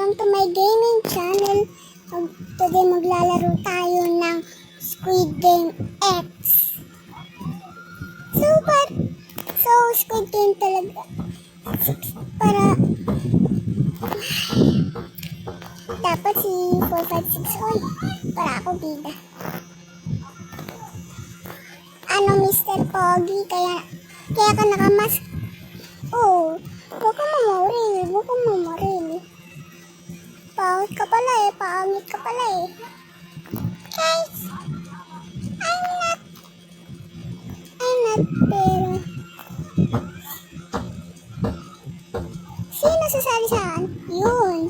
Welcome to my gaming channel. Today maglalaro tayo ng Squid Game X. Squid Game talaga. Dapat si 456 para ako bida. Ano, Mr. Pogi? Kaya ka nakamask. Oh, huwag kang mamoril. Pangit ka pala eh. Guys, I'm not, pero sino sasali saan? Yun.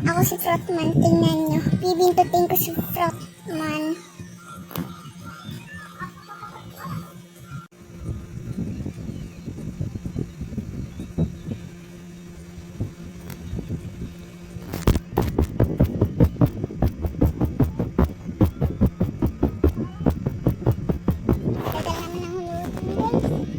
Ako si Frotman, tingnan nyo. Bibintutin ko si Frotman. Tagal naman ang hulutin, guys.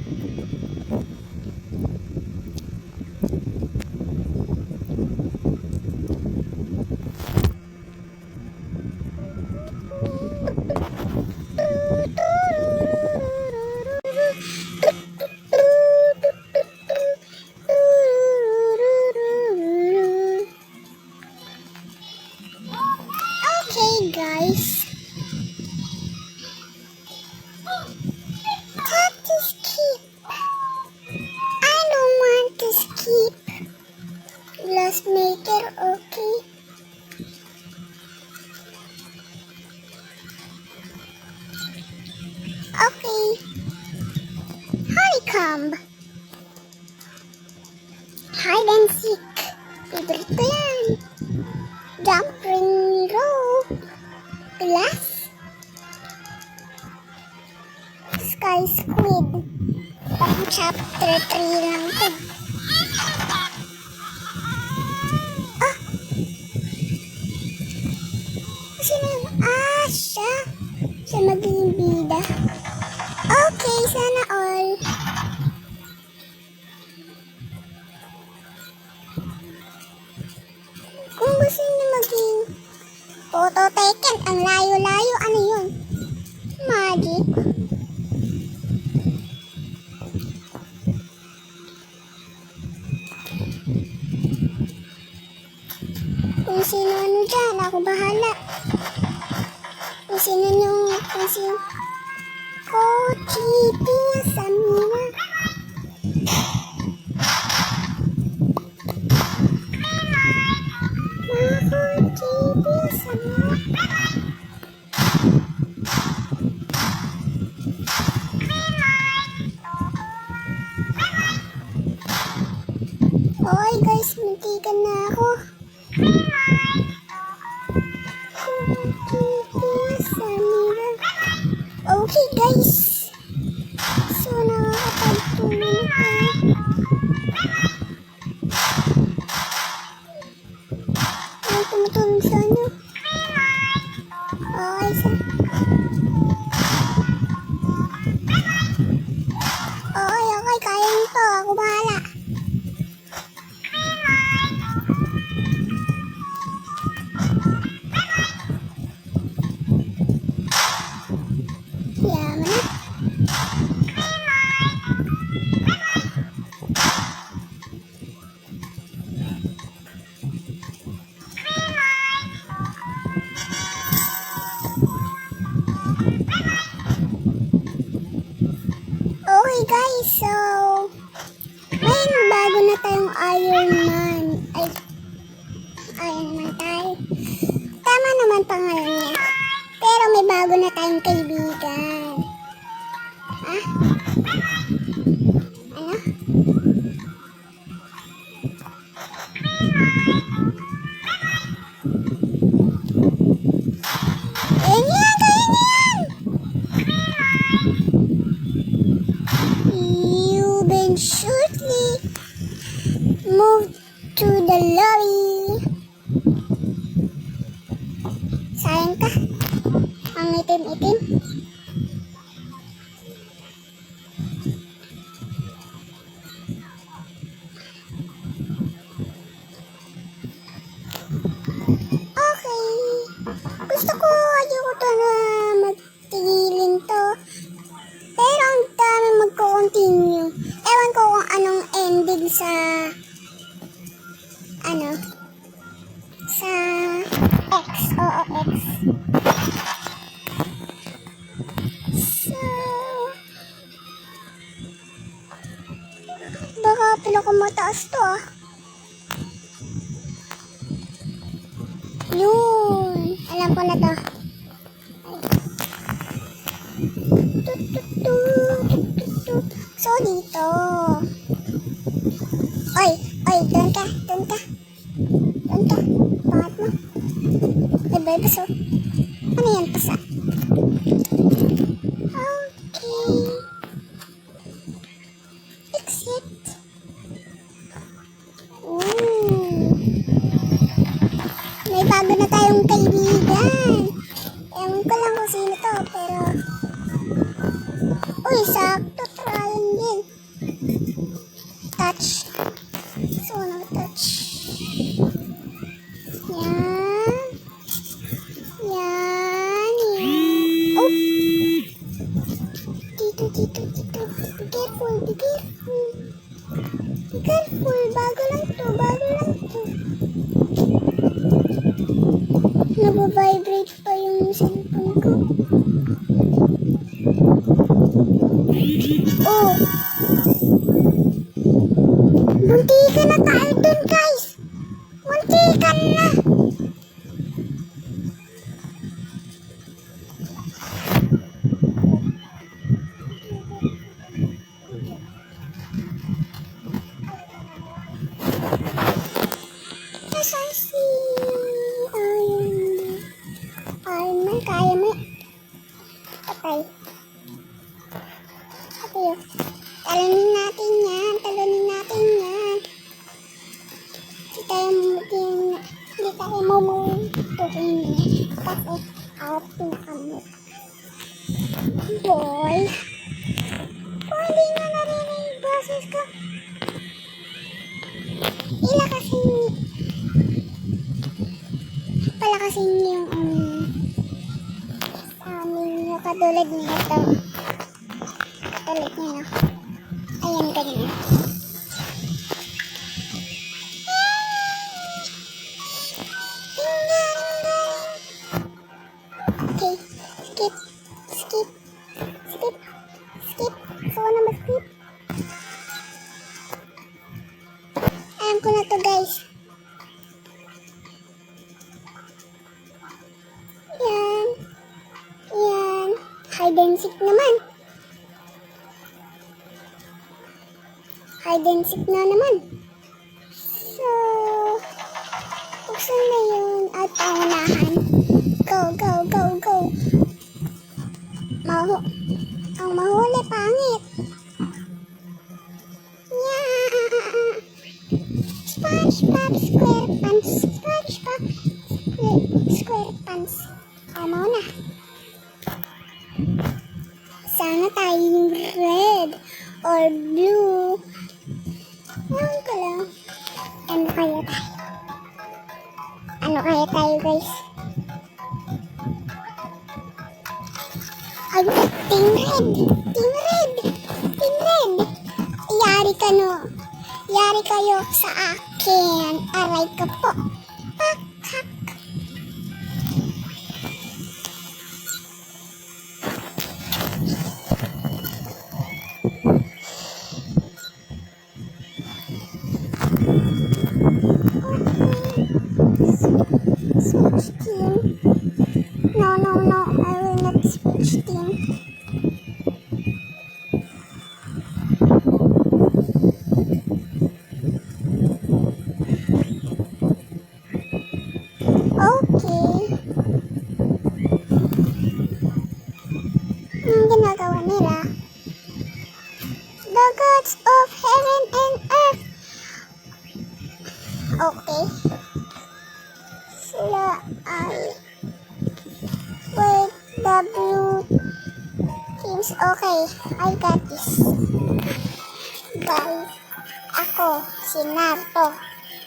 Okay, guys. Tap to skip. I don't want to skip. Glass maker, okay. Okay. Honeycomb. Hide and seek. Favorite ko yan. Jumping rope. Glass. Sky squid. Parang chapter 3 lang to. Ah! Sino yun? Ah, siya. Siya magiging bida. Okay, sana all. Kung gusto niyo maging photo taken, ang layo-layo, ano yun? Magic. Kung sino ano dyan, ako bahala. Kung sino Kochipi Samina. Kochipi Samina. Okay guys, muntikan na ako. Okay guys, so nakakapagtulong ako. Ay, tumutulong sa inyo. Okay, okay, kaya nito, ako bahala. Yaman na. Okay guys, so ngayon bago na tayong Iron Man. Iron Man tayo. Tama naman pangalan niya. Pero may bago na tayong kaibigan. Ah? Ano? lobby. Sayang ka. Ang itim-itim. Okay. Gusto ko ayoko to na magtigilin to. Pero ang dami magko-continue. Ewan ko kung anong ending sa sa X. Oo, X. So, baka pinakamataas to ah. Yun. Alam ko na to. So, dito. Oy, doon ka. Doon ka. Pangat mo. Ay, baso. Ano yan, pasa? Okay. Exit. May bago na tayong kaibigan. Ewan ko lang kung sino to, pero uy, sakto, triangle. Touch. So, touch. Yan. Oh! Dito. Be careful. Bago lang to. Nababibrate pa yung cellphone ko. Oh! Muntikan na tayo dun, guys! Muntikan na! Nasaan si Iron Man? Kaya mo? Patay. Yun. Talunin natin yan. Hindi tayo mumutuhin kasi outing kami. Boy. Hindi na narinig yung boses ko. Palakasin yung katulad nito. Katulad niya, no? Ayan, ganyan. Okay, skip. So, ano mag-skip? Alam ko na to, guys. Yan. Hide and seek naman. So, buksan na yun at pangunahan. Go. Ang mahuli, pangit. SpongeBob SquarePants. Amaw na. Sana tayo yung red or blue. Ewan ko lang. Ano kaya tayo, guys? Ay, team red. Yari kayo sa akin. Aray ka po. Pakak. Switch team. No. I will not switch team. I got this. Guys, ako, si Naruto,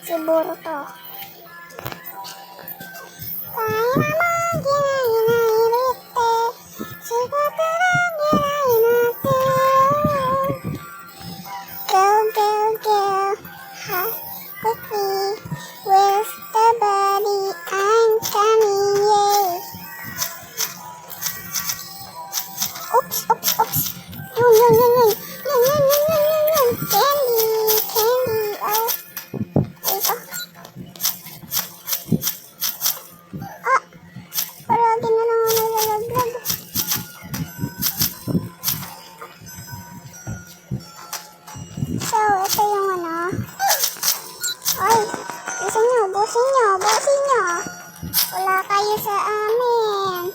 si Boruto. Go, go, go, how quickly, where's the body? I'm coming, yay. Oops, oops, oops. Yun, yun, yun, yun. Yun, yun, yun, yun, yun, yun. Candy, candy. Oh, ito. Ah, paragi na lang ako nalalaglag. So, ito yung ano. Ay, busin nyo, busin nyo, busin nyo. Wala kayo sa amin.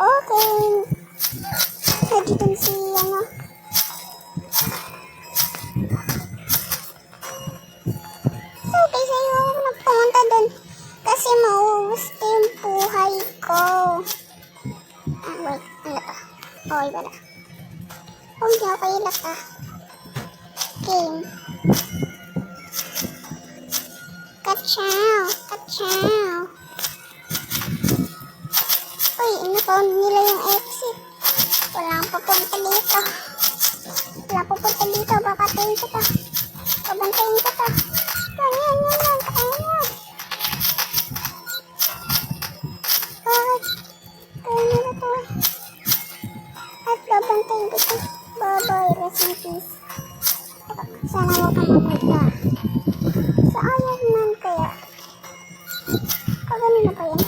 Okay. Nandito si ano. Sabi sa'yo ako nagpunta doon. Kasi mauubos yung buhay ko. Ah, wait. Ano to? Okay pala. Huwag niyo ako ilak ah. Game. Kachow! Kachow! Uy, inapound nila yung exit. Walang papunta dito. Walang papunta dito. Babatayin kita. Babantayin kita. Ganyan, ganyan. Ganyan. Bakit? Kaya na to. At babantayin kita. Bye-bye. Rest in peace. Sana huwag ka makita. Sa Iron Man kaya. Kagano na pa yan?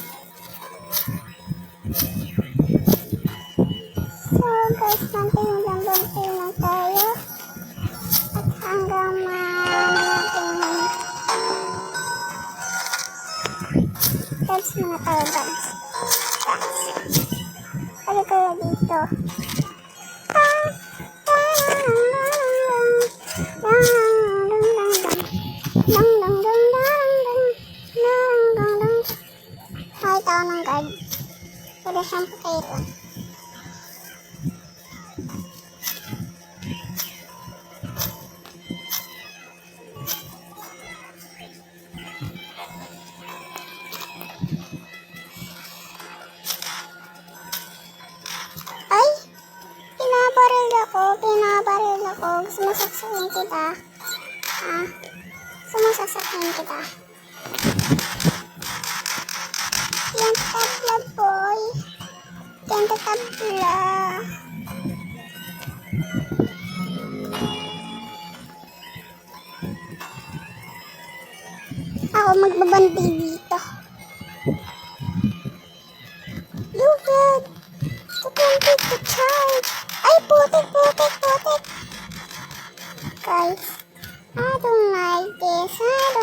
So guys, bantayin lang tayo. At hanggang natin dance muna tayo, dance. Ano kaya dito? Ay, tao ng guard. Pwede siyang potato. Ay! Pinabaril ako. Sumasaksakin kita. Ah, sumasaksakin kita. Yan tabla, boy. Yan tabla. Ako magbabandi dito. You good. To complete the charge. Ay, putik. Guys, I don't like this. Ay!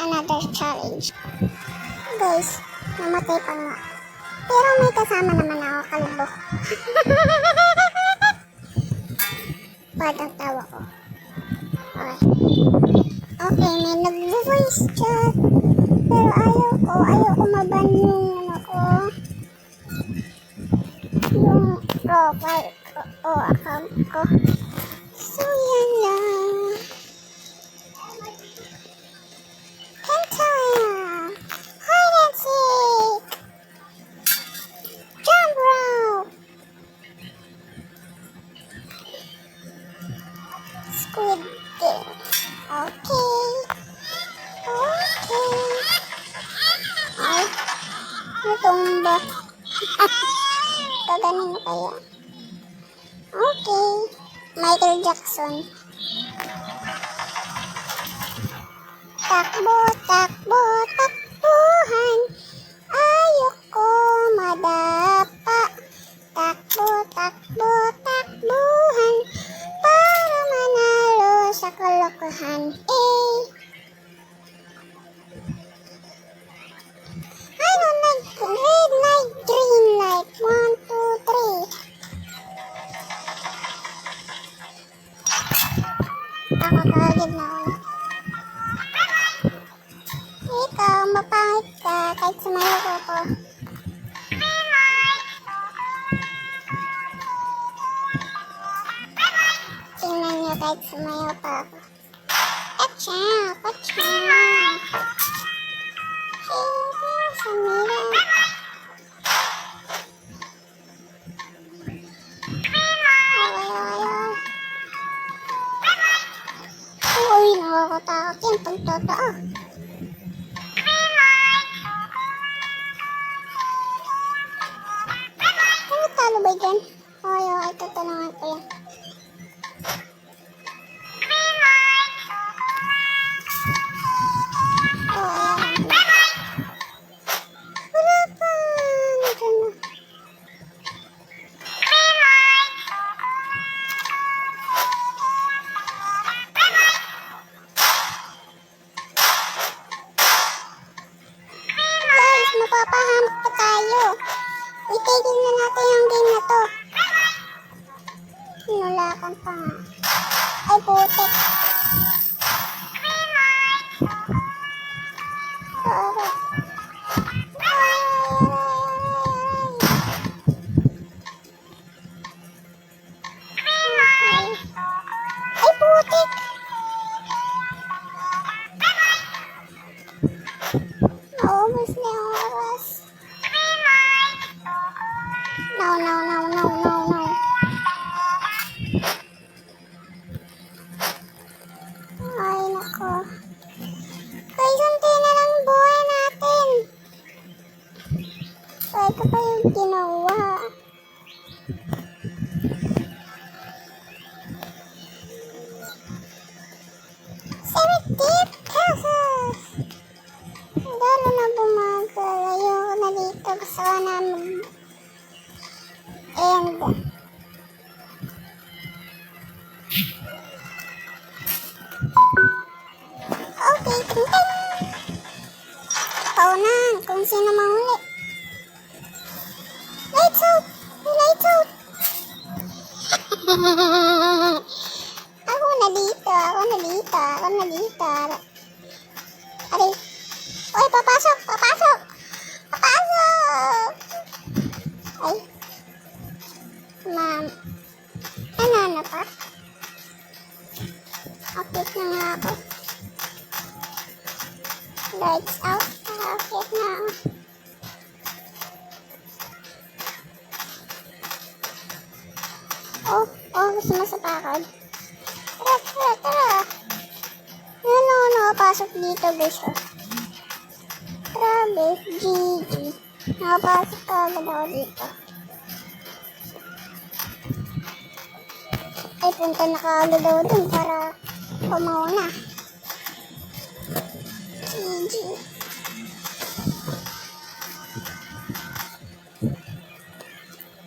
Another challenge. Guys, namatay pa nga. Pero may kasama naman ako, kalbo. Badang tawa ko. Okay, may nag-voice chat. Pero ayaw ko maban yung ano ko. Yung profile ko o account ko. So, yan lang. Kentaya! Hide and seek! Jump rope! Squid game. Okay. Ay, natumba. Kaganin na kaya. Okay. Michael Jackson. Takbo, takbuhan. Ayoko madapa. Takbo, takbuhan. Para manalo sa kalokohan. Ay, nonay. Tingnan niyo kahit sumayaw pa ako. Kachaw! Kachaw! Samira. Uy, nakakatakot yan pag totoo. Ano talo ba dyan? Ay, tatanungan ko yan. Wala pa. Nandiyan na. Guys, mapapahamp pa tayo. Itigil na natin yung game na to. Sinulakan pa nga. Ay, putik. Sorry. Ay, putik. Naubos na yung oras. No. Ay, nako. Guys, unti na lang buhay natin. So, ito pa yung ginawa. Seventeen pesos. Lalo na bumagal. Ayoko na dito. Gusto ko na mag-end. Okay, ting-ting. Paunahan kung sino mahuli. Lights out! Lights out! Ako na dito. Aray. Oy, papasok! Ay. Ma'am. Ano pa? Akit na nga ako. Lights out. Akit na ako. Gusto mo sa pakad? Tara. Ano nakapasok dito, guys? Grabe, GG. Nakapasok ka agad ako dito. Ay, punta na kaagad ako dun para pumauna. GG.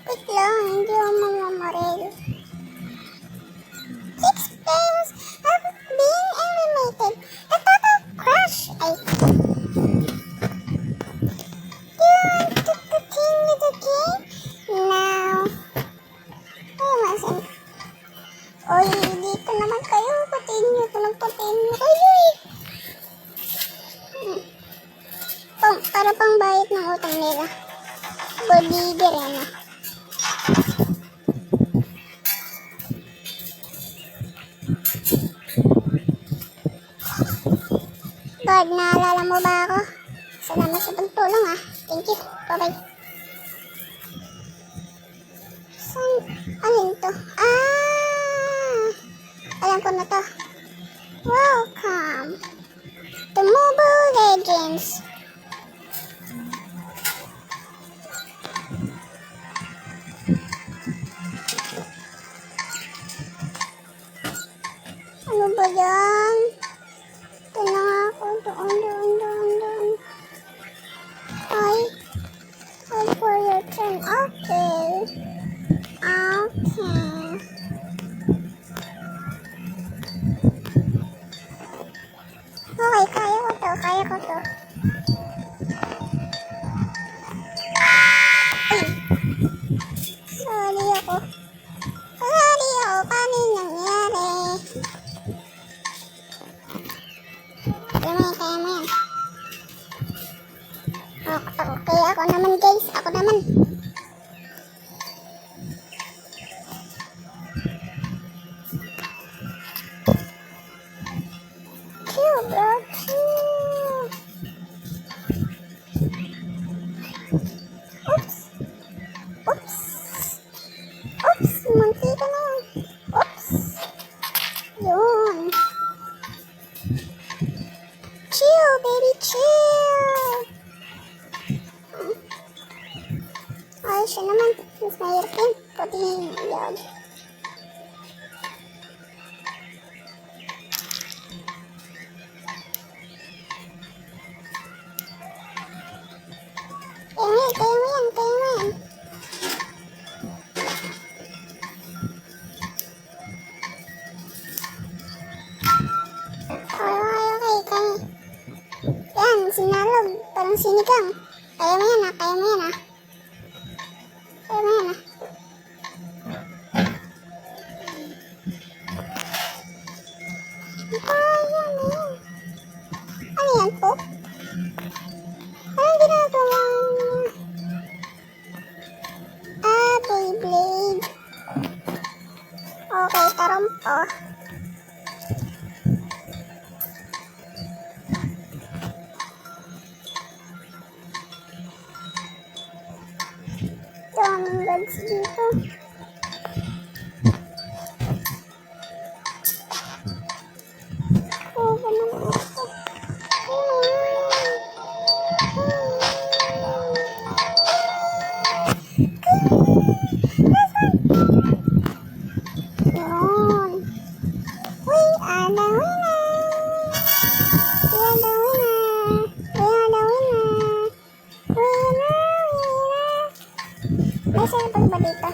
Wait lang, hindi ako mamamorel. 6 players have been eliminated. A total crush. Do you want to continue the game? Now. Ay, masin. Oy, dito naman kayo. Continue kayo eh. Para pang bayad ng utang nila. Boliger yan ah. God, naalala mo ba ako? Salamat sa pagtulong ah. Thank you. Bye-bye. Alin to? Alam ko na to. Welcome to Mobile Legends. Ano ba yan? Ito na nga ako. Doon. Ay. Wait for your turn. Okay. Okay, kaya ko to. guys. Ako naman. Chill, bro. Chill. Oops. Oops. Oops. Munti ka na. Oops. Yun. Chill, baby. Chill. Ay, siya naman. Mas mahirap yun. Pati yun. Kaya mo yan. Okay. Yan, sinalog. Parang sinigang. Kaya mo yan ah. Kaya mo yan. Ano yan po? Anong ginagawa niya? Beyblade. Okay, tarumpo. Daming bugs dito. Ganun ako. Yun. We are the winners. May cellphone ba dito?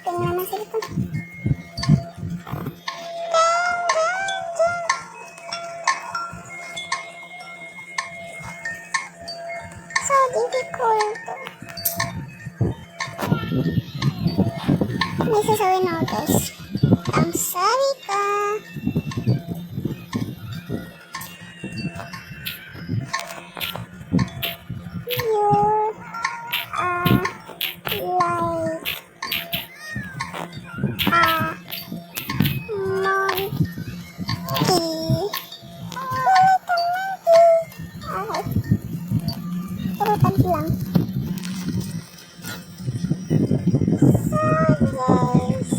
Tingnan naman cellphone. So difficult. May sasawin ako guys. Ang sabi ka. You are like monkey. Okay. Puro tag lang. So guys.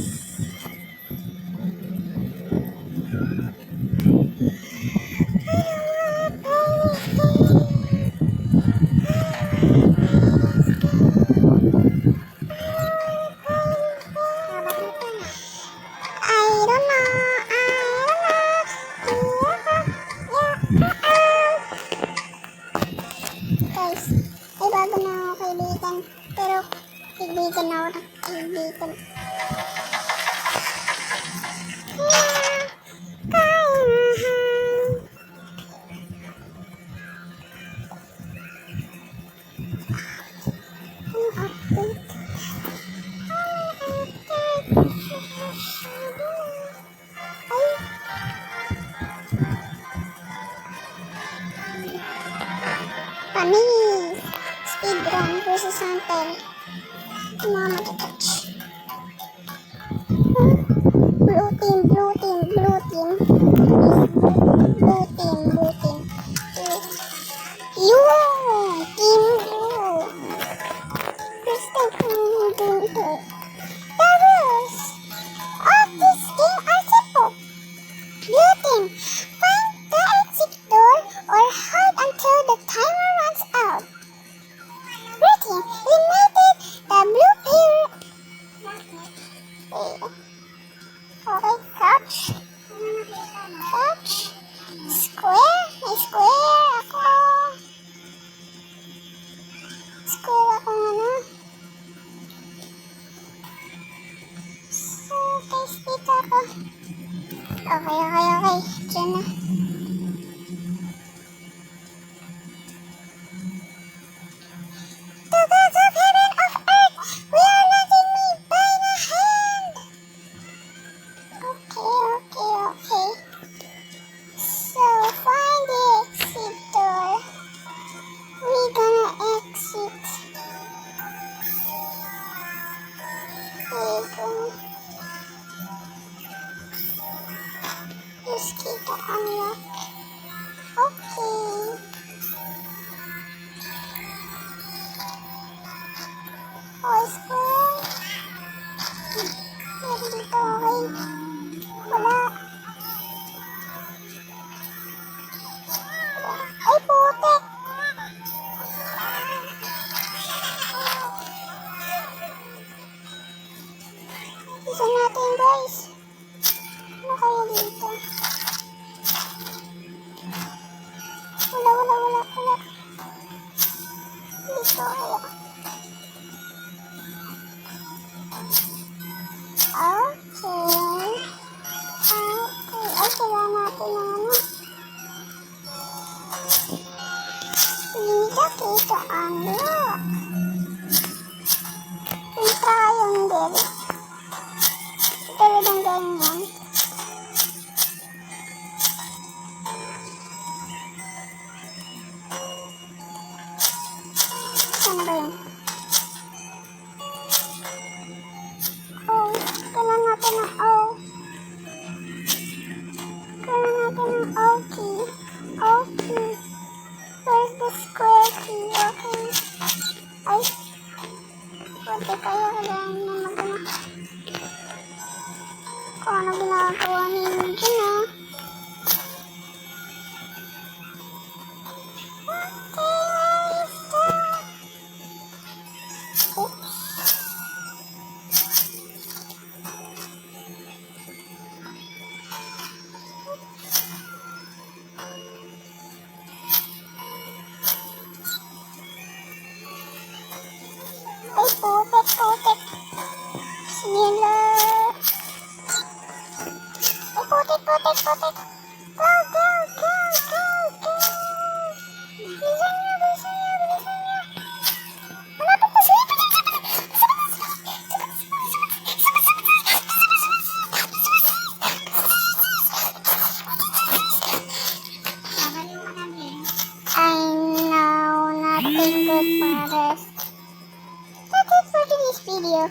Guys, ay bago na ako kaibigan. Pero, kaibigan ako ng kaibigan. Panis! Speedrun versus Hunter. Hindi mo matatouch. Blue team. Yun! Team blue. First time ko nung ito. The rules of this game are simple. Blue team, find the exit door or hide until the timer runs out. Red team, eliminated the blue player. Okay, crouch Ano yan? Okay. Oh, square. Meron dito, okay. Wala. Ay, putik. Isa natin, guys. Ano kaya dito? Wala. Dito kaya. Okay. Ay, kailangan natin ng ano. Pizza kita unlock. Pinta yung deli. Talagang ganyan. Saan ba yun? Oh, kailangan natin ng O. Kailangan natin ng O key. O key. Where's the square key? Okay. Ay. Pwede kaya kailangan na mag-ano. Kung ano ginagawa ninyo dyan ah. Okay, where is that? Oops. Ay, putik. Snila. Ay, putik. Go. Bilisan niyo. Malapit na siya. I know nothing good for this. That's it for today's video.